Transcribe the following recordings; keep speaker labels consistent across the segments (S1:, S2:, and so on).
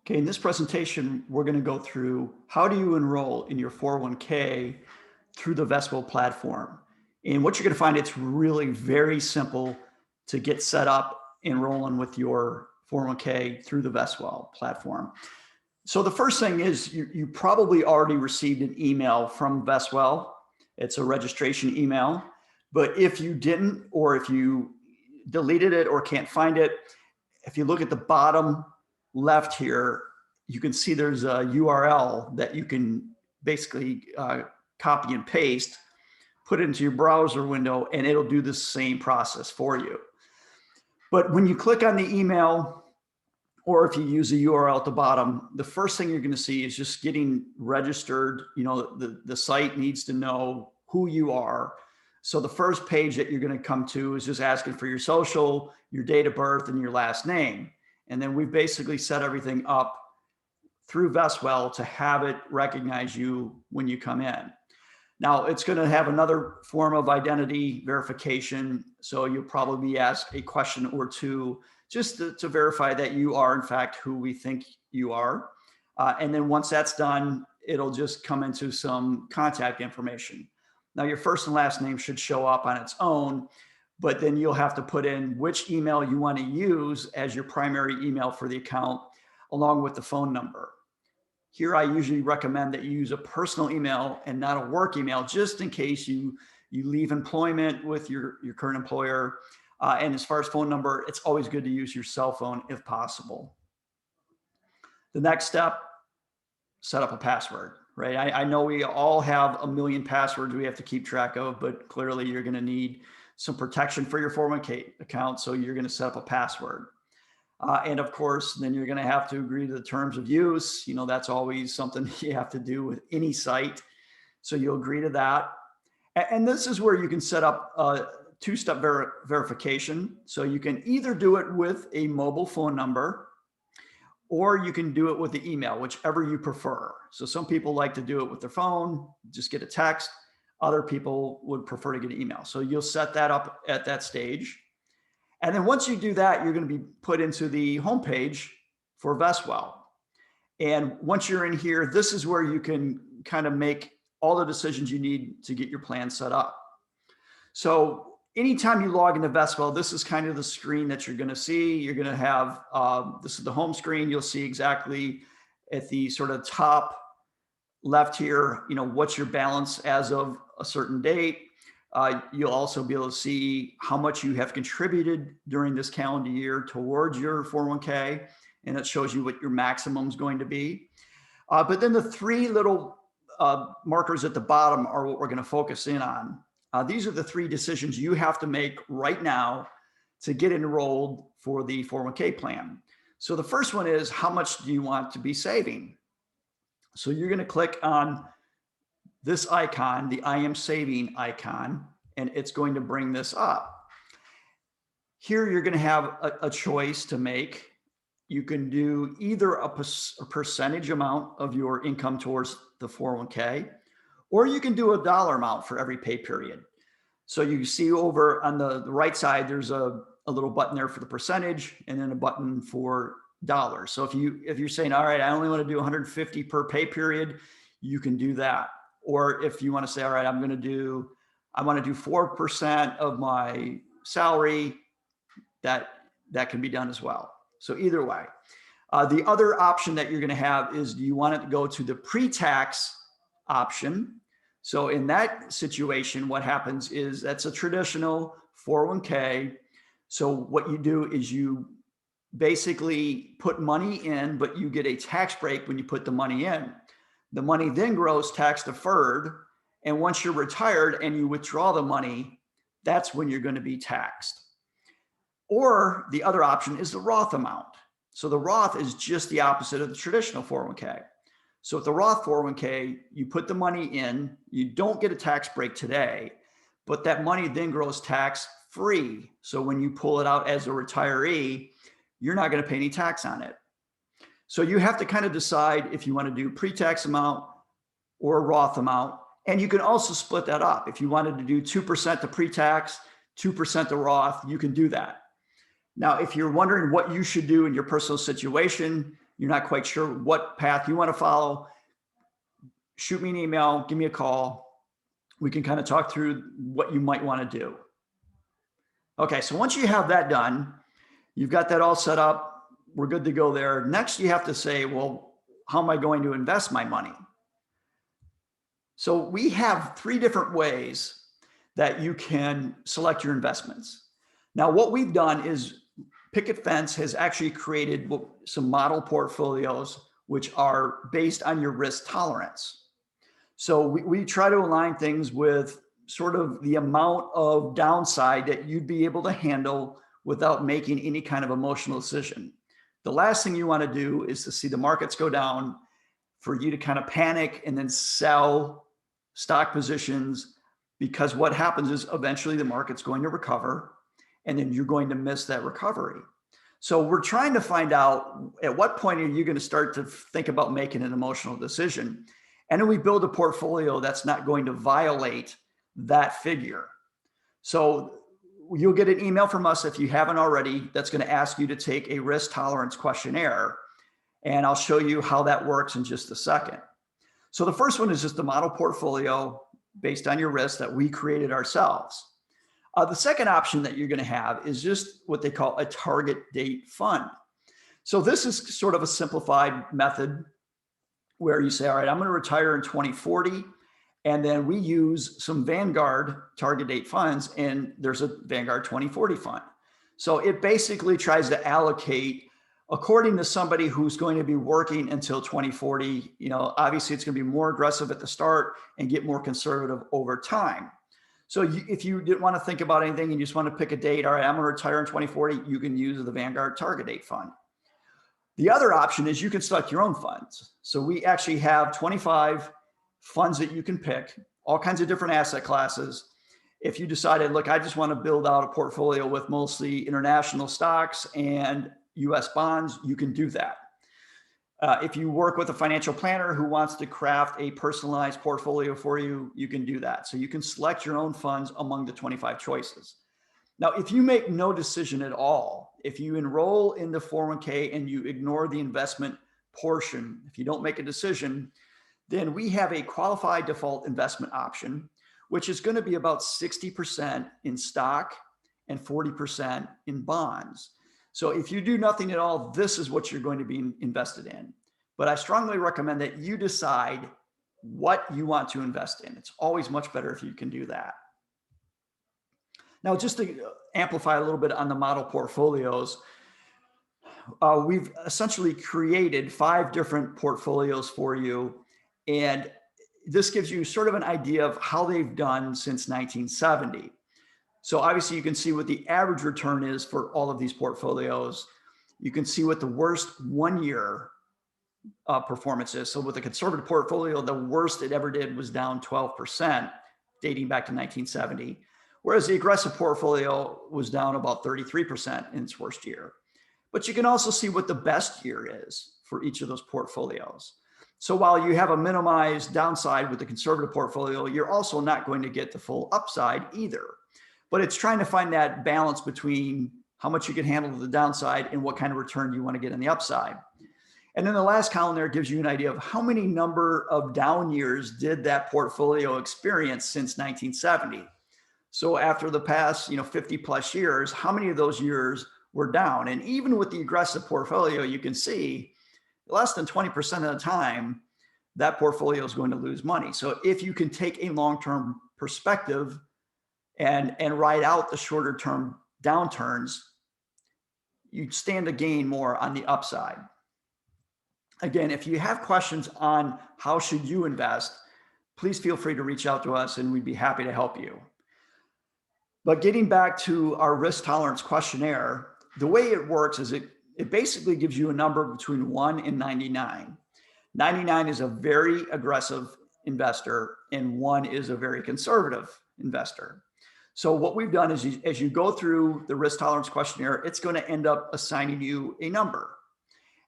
S1: Okay, in this presentation, we're going to go through how do you enroll in your 401k through the Vestwell platform. And what you're going to find, it's really very simple to get set up enrolling with your 401k through the Vestwell platform. So the first thing is you probably already received an email from Vestwell. It's a registration email. But if you didn't, or if you deleted it or can't find it, if you look at the bottom left here, you can see there's a URL that you can basically copy and paste, put it into your browser window, and it'll do the same process for you. But when you click on the email, or if you use the URL at the bottom, the first thing you're going to see is just getting registered. You know, the site needs to know who you are. So the first page that you're going to come to is just asking for your social, your date of birth, and your last name. And then we've basically set everything up through Vestwell to have it recognize you when you come in. Now, it's going to have another form of identity verification. So you'll probably be asked a question or two just to verify that you are, in fact, who we think you are. And then once that's done, it'll just come into some contact information. Now, your first and last name should show up on its own, but then you'll have to put in which email you want to use as your primary email for the account, along with the phone number. Here, I usually recommend that you use a personal email and not a work email, just in case you leave employment with your current employer. And as far as phone number, it's always good to use your cell phone if possible. The next step, set up a password, right? I know we all have a million passwords we have to keep track of, but clearly you're going to need some protection for your 401k account. So you're going to set up a password. And of course, then you're going to have to agree to the terms of use. You know, that's always something you have to do with any site. So you'll agree to that. And this is where you can set up a two-step verification. So you can either do it with a mobile phone number, or you can do it with the email, whichever you prefer. So some people like to do it with their phone, just get a text. Other people would prefer to get an email. So you'll set that up at that stage. And then once you do that, you're going to be put into the homepage for Vestwell. And once you're in here, this is where you can kind of make all the decisions you need to get your plan set up. So anytime you log into Vestwell, this is kind of the screen that you're going to see. You're going to have, this is the home screen. You'll see exactly at the sort of top left here, you know, what's your balance as of a certain date. You'll also be able to see how much you have contributed during this calendar year towards your 401k, and it shows you what your maximum is going to be. But then the three little markers at the bottom are what we're going to focus in on. These are the three decisions you have to make right now to get enrolled for the 401k plan. So the first one is, how much do you want to be saving? So you're going to click on this icon, the I am saving icon, and it's going to bring this up. Here, you're going to have a choice to make. You can do either a percentage amount of your income towards the 401k, or you can do a dollar amount for every pay period. So you see over on the right side, there's a little button there for the percentage, and then a button for dollars. So if you're saying, all right, I only want to do 150 per pay period, you can do that. Or if you want to say, all right, I want to do 4% of my salary, that can be done as well. So either way. The other option that you're going to have is, do you want it to go to the pre-tax option? So in that situation, what happens is that's a traditional 401k. So what you do is you basically put money in, but you get a tax break when you put the money in. The money then grows tax deferred. And once you're retired and you withdraw the money, that's when you're going to be taxed. Or the other option is the Roth amount. So the Roth is just the opposite of the traditional 401k. So with the Roth 401k, you put the money in, you don't get a tax break today, but that money then grows tax free. So when you pull it out as a retiree, you're not going to pay any tax on it. So you have to kind of decide if you want to do pre-tax amount or a Roth amount. And you can also split that up. If you wanted to do 2% to pre-tax, 2% to Roth, you can do that. Now, if you're wondering what you should do in your personal situation, you're not quite sure what path you want to follow, shoot me an email, give me a call. We can kind of talk through what you might want to do. Okay, so once you have that done, you've got that all set up, we're good to go there. Next, you have to say, well, how am I going to invest my money? So we have 3 different ways that you can select your investments. Now, what we've done is Picket Fence has actually created some model portfolios which are based on your risk tolerance. So we try to align things with sort of the amount of downside that you'd be able to handle without making any kind of emotional decision. The last thing you want to do is to see the markets go down for you to kind of panic and then sell stock positions, because what happens is eventually the market's going to recover and then you're going to miss that recovery. So we're trying to find out at what point are you going to start to think about making an emotional decision? And then we build a portfolio that's not going to violate that figure. So you'll get an email from us if you haven't already that's going to ask you to take a risk tolerance questionnaire. And I'll show you how that works in just a second. So the first one is just a model portfolio based on your risk that we created ourselves. The second option that you're going to have is just what they call a target date fund. So this is sort of a simplified method where you say, all right, I'm going to retire in 2040. And then we use some Vanguard target date funds, and there's a Vanguard 2040 fund. So it basically tries to allocate according to somebody who's going to be working until 2040. Obviously it's going to be more aggressive at the start and get more conservative over time. So if you didn't want to think about anything and you just want to pick a date, all right, I'm going to retire in 2040, you can use the Vanguard target date fund. The other option is you can select your own funds. So we actually have 25 funds that you can pick, all kinds of different asset classes. If you decided, look, I just want to build out a portfolio with mostly international stocks and US bonds, you can do that. If you work with a financial planner who wants to craft a personalized portfolio for you, you can do that. So you can select your own funds among the 25 choices. Now, if you make no decision at all, if you enroll in the 401k and you ignore the investment portion, if you don't make a decision, then we have a qualified default investment option, which is going to be about 60% in stock and 40% in bonds. So if you do nothing at all, this is what you're going to be invested in. But I strongly recommend that you decide what you want to invest in. It's always much better if you can do that. Now, just to amplify a little bit on the model portfolios, we've essentially created 5 different portfolios for you. And this gives you sort of an idea of how they've done since 1970. So obviously you can see what the average return is for all of these portfolios. You can see what the worst 1-year performance is. So with a conservative portfolio, the worst it ever did was down 12%, dating back to 1970. Whereas the aggressive portfolio was down about 33% in its worst year. But you can also see what the best year is for each of those portfolios. So while you have a minimized downside with the conservative portfolio, you're also not going to get the full upside either. But it's trying to find that balance between how much you can handle the downside and what kind of return you want to get in the upside. And then the last column there gives you an idea of how many number of down years did that portfolio experience since 1970. So after the past 50 plus years, how many of those years were down? And even with the aggressive portfolio, you can see less than 20% of the time, that portfolio is going to lose money. So if you can take a long-term perspective and ride out the shorter term downturns, you stand to gain more on the upside. Again, if you have questions on how should you invest, please feel free to reach out to us and we'd be happy to help you. But getting back to our risk tolerance questionnaire, the way it works is it basically gives you a number between 1 and 99. 99 is a very aggressive investor and 1 is a very conservative investor. So what we've done is as you go through the risk tolerance questionnaire, it's going to end up assigning you a number.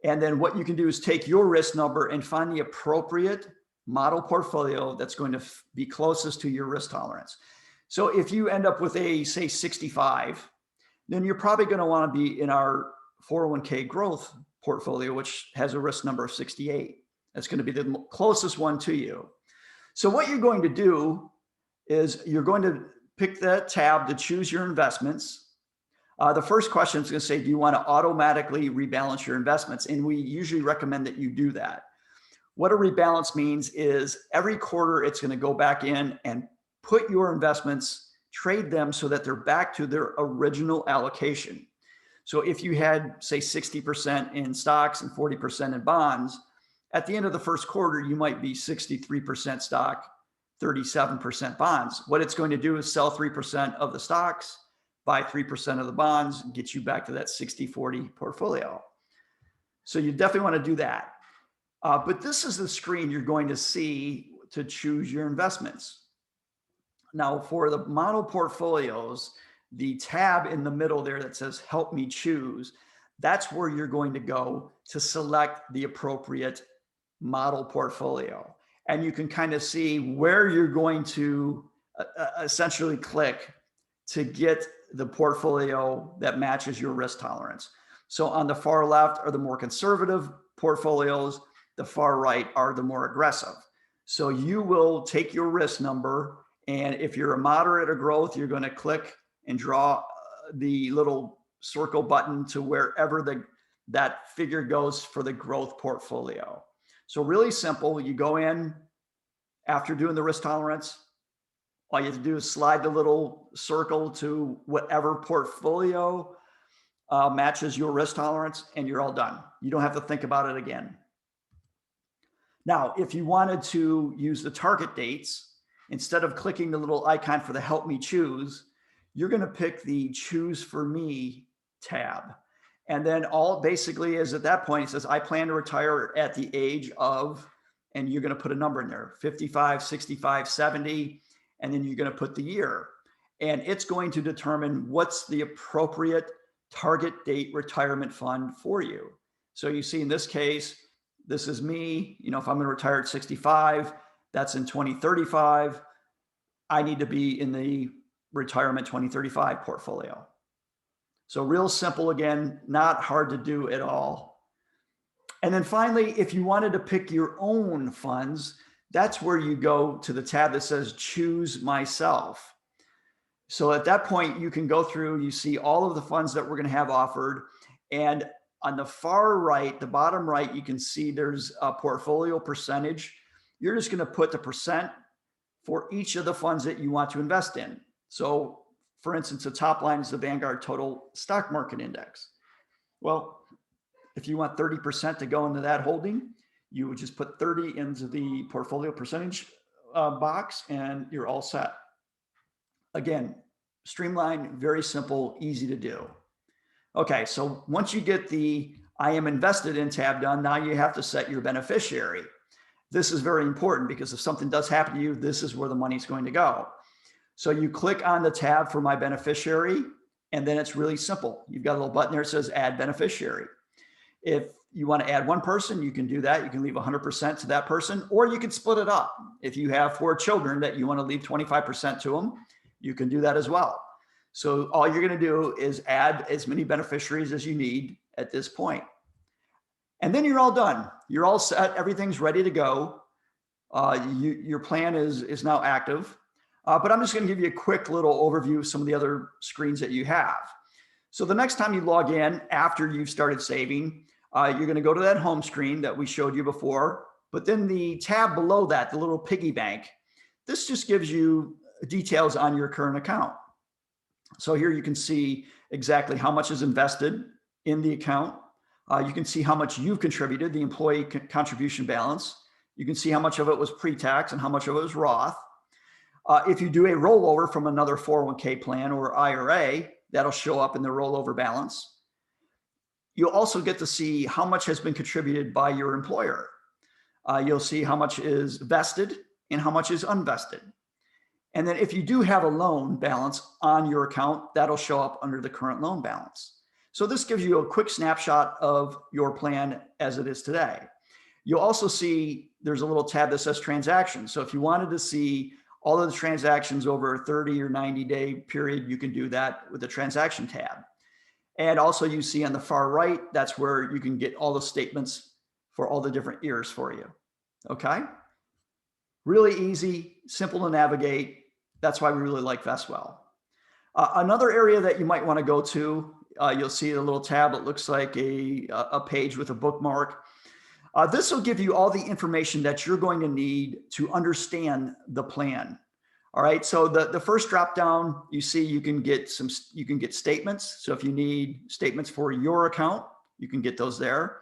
S1: And then what you can do is take your risk number and find the appropriate model portfolio that's going to be closest to your risk tolerance. So if you end up with a, say, 65, then you're probably going to want to be in our 401k growth portfolio, which has a risk number of 68. That's going to be the closest one to you. So what you're going to do is you're going to pick that tab to choose your investments. The first question is going to say, do you want to automatically rebalance your investments? And we usually recommend that you do that. What a rebalance means is every quarter it's going to go back in and put your investments, trade them so that they're back to their original allocation. So if you had, say, 60% in stocks and 40% in bonds, at the end of the first quarter, you might be 63% stock, 37% bonds. What it's going to do is sell 3% of the stocks, buy 3% of the bonds, and get you back to that 60-40 portfolio. So you definitely want to do that. But this is the screen you're going to see to choose your investments. Now, for the model portfolios, the tab in the middle there that says help me choose, that's where you're going to go to select the appropriate model portfolio. And you can kind of see where you're going to essentially click to get the portfolio that matches your risk tolerance. So on the far left are the more conservative portfolios, the far right are the more aggressive. So you will take your risk number, and if you're a moderate or growth, you're going to click and draw the little circle button to wherever that figure goes for the growth portfolio. So really simple. You go in after doing the risk tolerance. All you have to do is slide the little circle to whatever portfolio matches your risk tolerance, and you're all done. You don't have to think about it again. Now, if you wanted to use the target dates, instead of clicking the little icon for the help me choose, you're going to pick the choose for me tab. And then all basically is at that point, it says, I plan to retire at the age of, and you're going to put a number in there, 55, 65, 70, and then you're going to put the year. And it's going to determine what's the appropriate target date retirement fund for you. So you see in this case, this is me, if I'm going to retire at 65, that's in 2035. I need to be in the retirement 2035 portfolio. So real simple, again, not hard to do at all. And then finally, if you wanted to pick your own funds, that's where you go to the tab that says choose myself. So at that point, you can go through, you see all of the funds that we're going to have offered. And on the far right, the bottom right, you can see there's a portfolio percentage. You're just going to put the percent for each of the funds that you want to invest in. So for instance, the top line is the Vanguard Total Stock Market Index. Well, if you want 30% to go into that holding, you would just put 30 into the portfolio percentage box, and you're all set. Again, streamlined, very simple, easy to do. Okay, so once you get the I am invested in tab done, now you have to set your beneficiary. This is very important because if something does happen to you, this is where the money's going to go. So you click on the tab for my beneficiary, and then it's really simple. You've got a little button there that says add beneficiary. If you want to add one person, you can do that. You can leave 100% to that person, or you can split it up. If you have 4 children that you want to leave 25% to them, you can do that as well. So all you're going to do is add as many beneficiaries as you need at this point. And then you're all done. You're all set. Everything's ready to go. Your plan is now active. But I'm just going to give you a quick little overview of some of the other screens that you have. So the next time you log in after you've started saving, you're going to go to that home screen that we showed you before. But then the tab below that, the little piggy bank, this just gives you details on your current account. So here you can see exactly how much is invested in the account. You can see how much you've contributed, the employee contribution balance. You can see how much of it was pre-tax and how much of it was Roth. If you do a rollover from another 401k plan or IRA, that'll show up in the rollover balance. You'll also get to see how much has been contributed by your employer. You'll see how much is vested and how much is unvested. And then if you do have a loan balance on your account, that'll show up under the current loan balance. So this gives you a quick snapshot of your plan as it is today. You'll also see there's a little tab that says transactions. So if you wanted to see all of the transactions over a 30 or 90-day period, you can do that with the transaction tab. And also you see on the far right, that's where you can get all the statements for all the different years for you. Okay. Really easy, simple to navigate. That's why we really like Vestwell. Another area that you might want to go to, you'll see a little tab that looks like a page with a bookmark. This will give you all the information that you're going to need to understand the plan. All right. So the first drop down, you see you can get statements. So if you need statements for your account, you can get those there.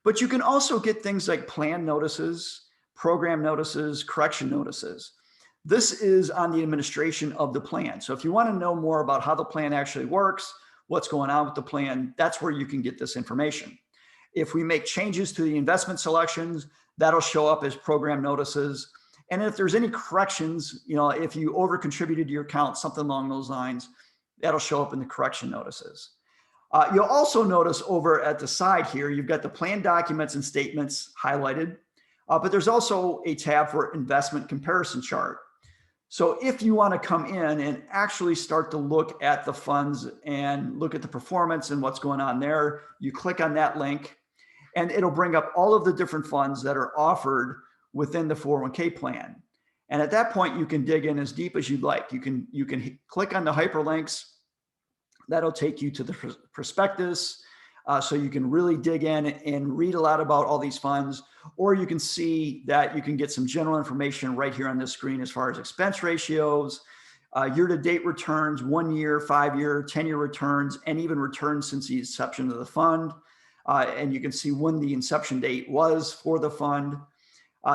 S1: But you can also get things like plan notices, program notices, correction notices. This is on the administration of the plan. So if you want to know more about how the plan actually works, what's going on with the plan, that's where you can get this information. If we make changes to the investment selections, that'll show up as program notices. And if there's any corrections, if you over contributed to your account, something along those lines, that'll show up in the correction notices. You'll also notice over at the side here, you've got the plan documents and statements highlighted, but there's also a tab for investment comparison chart. So if you want to come in and actually start to look at the funds and look at the performance and what's going on there, you click on that link and it'll bring up all of the different funds that are offered within the 401k plan. And at that point, you can dig in as deep as you'd like. You can click on the hyperlinks. That'll take you to the prospectus. So you can really dig in and read a lot about all these funds, or you can see that you can get some general information right here on this screen as far as expense ratios, year-to-date returns, 1 year, 5 year, 10-year returns, and even returns since the inception of the fund. And you can see when the inception date was for the fund.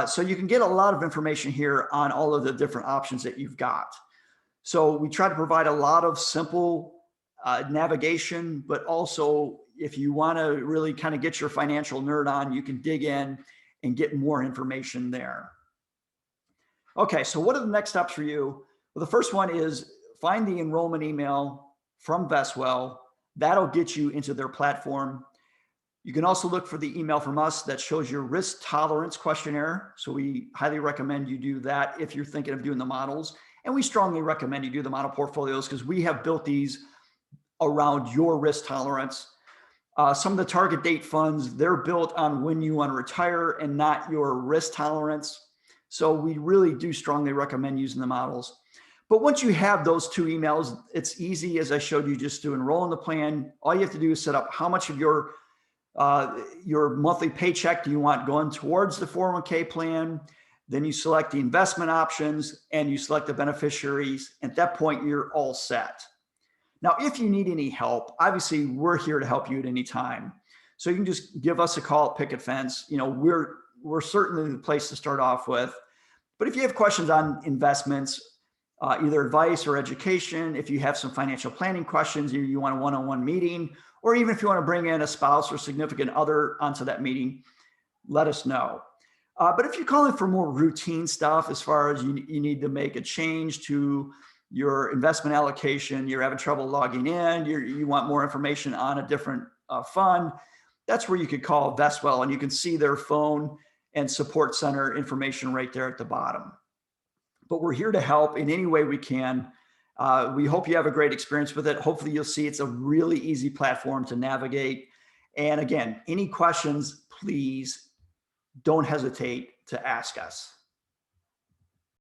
S1: So you can get a lot of information here on all of the different options that you've got. So we try to provide a lot of simple navigation, but also if you want to really kind of get your financial nerd on, you can dig in and get more information there. Okay, so what are the next steps for you? Well, the first one is find the enrollment email from Vestwell. That'll get you into their platform. You can also look for the email from us that shows your risk tolerance questionnaire. So we highly recommend you do that if you're thinking of doing the models. And we strongly recommend you do the model portfolios because we have built these around your risk tolerance. Some of the target date funds, they're built on when you want to retire and not your risk tolerance. So we really do strongly recommend using the models. But once you have those two emails, it's easy, as I showed you, just to enroll in the plan. All you have to do is set up how much of your monthly paycheck do you want going towards the 401k plan. Then you select the investment options and you select the beneficiaries. At that point, you're all set. Now, if you need any help, obviously we're here to help you at any time. So you can just give us a call at Picket Fence. We're certainly the place to start off with. But if you have questions on investments, either advice or education, if you have some financial planning questions, you want a one-on-one meeting, or even if you want to bring in a spouse or significant other onto that meeting, let us know. But if you're calling for more routine stuff, as far as you need to make a change to your investment allocation, you're having trouble logging in, you want more information on a different fund, that's where you could call Vestwell, and you can see their phone and support center information right there at the bottom. But we're here to help in any way we can. We hope you have a great experience with it. Hopefully you'll see it's a really easy platform to navigate. And again, any questions, please don't hesitate to ask us.